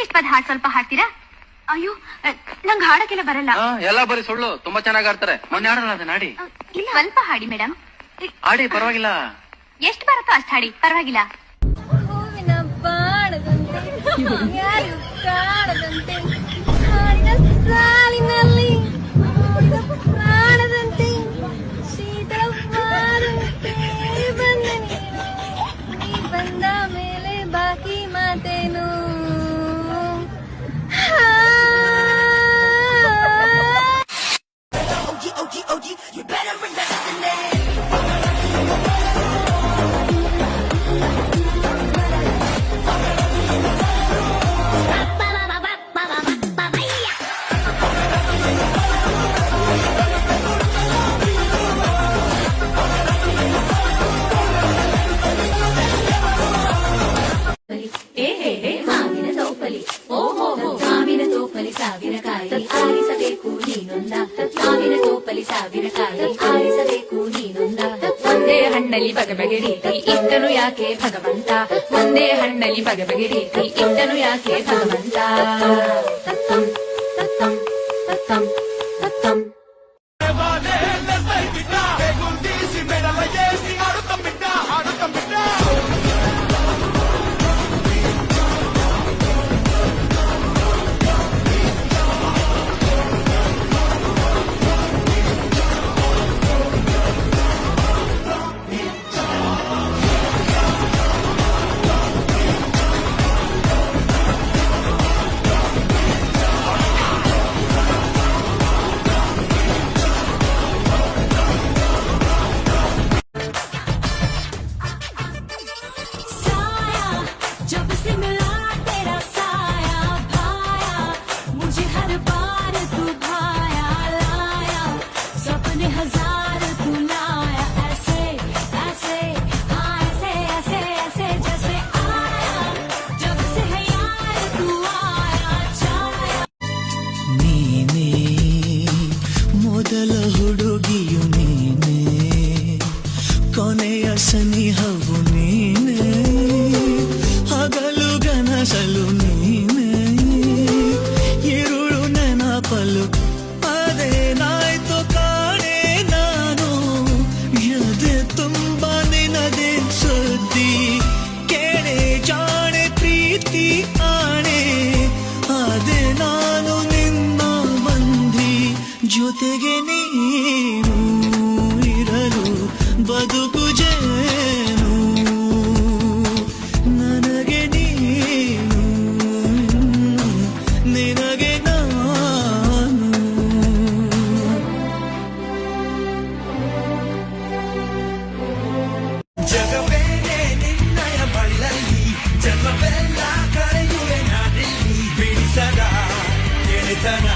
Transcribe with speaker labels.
Speaker 1: English ಪದ ಸ್ವಲ್ಪ ಹಾಡ್ತೀರಾ? ಅಯ್ಯೋ, ನಂಗೆ ಹಾಡಕ್ಕೆಲ್ಲ ಬರಲ್ಲ.
Speaker 2: ಎಲ್ಲ ಬರೀ ಸುಳ್ಳು. ತುಂಬಾ ಚೆನ್ನಾಗಿ ಆಡ್ತಾರೆ. ಮೊನ್ನೆ ಆಡಲ್ಲ ಅದನ್ನ ಹಾಡಿ.
Speaker 1: ಸ್ವಲ್ಪ ಹಾಡಿ ಮೇಡಮ್.
Speaker 2: ಆಡಿ, ಪರವಾಗಿಲ್ಲ.
Speaker 1: ಎಷ್ಟು ಬರುತ್ತೋ ಅಷ್ಟು ಹಾಡಿ, ಪರವಾಗಿಲ್ಲ.
Speaker 3: ಹೂವಿನ ಬಾಣದಂತೆ ಯಾರು ಕಾಣದಂತೆ ಸಾಲಿನಲ್ಲಿ ಪ್ರಾಣದಂತೆ ಶೀತವಾದಂತೆ ಬಂದ ನೀ ಬಂದ ಮೇಲೆ ಬಾಕಿ ಮಾತೇನು You better remember the name.
Speaker 4: ಸಾವಿರಕಾಯಿ ಆರಿಸಬೇಕು ನೀನೊಂದ ಮಾವಿನ ತೋಪಲಿ ಸಾವಿರಕಾಯಿ ಆರಿಸಬೇಕು ನೀನೊಂದ ಒಂದೇ ಹಣ್ಣಲ್ಲಿ ಬಗೆ ಬಗೆ ರೀತಿ ಇಟ್ಟನು ಯಾಕೆ ಭಗವಂತ ಒಂದೇ ಹಣ್ಣಲ್ಲಿ ಬಗೆ ಬಗೆ ರೀತಿ ಇಟ್ಟನು ಯಾಕೆ ಭಗವಂತ ತತ್ತಂ ತತ್ತಂ ತತ್ತಂ ತತ್ತಂ
Speaker 5: ಮೊದಲ ಹುಡುಗಿಯು ನೀನೆ ಕೊನೆಯ ಸನಿಹವು ನೀನೆ ಹಗಲು ಗನಸಲು ನೀನೆ ಇರುಳು ನೆನಪಲು ಅದೇನಾಯ್ತು ಕಾಣೆ ನಾನು ಎದೆ ತುಂಬ ನಿನದೆ ಸುದ್ದಿ ಕೇಳೆ ಜಾಣೆ ಪ್ರೀತಿ ಆಣೆ ಅದೇ ನಾನು ನಿನ್ನ ಬಂಧಿ ಜೊತೆಗೆ ನೀನು ಇರಲು ಬದುಕು ಜೇನು ನನಗೆ ನೀನು ನಿನಗೆ ನಾನು ಜಗವೇನೆ ನಿನ್ನಯ ಬಳ್ಳಲ್ಲಿ ಜನ್ಮವೆಲ್ಲ ಕರೆಯುವೆ ನಾನಿಲ್ಲಿ ಬಿಡಿಸದ ಗೆಳೆತನ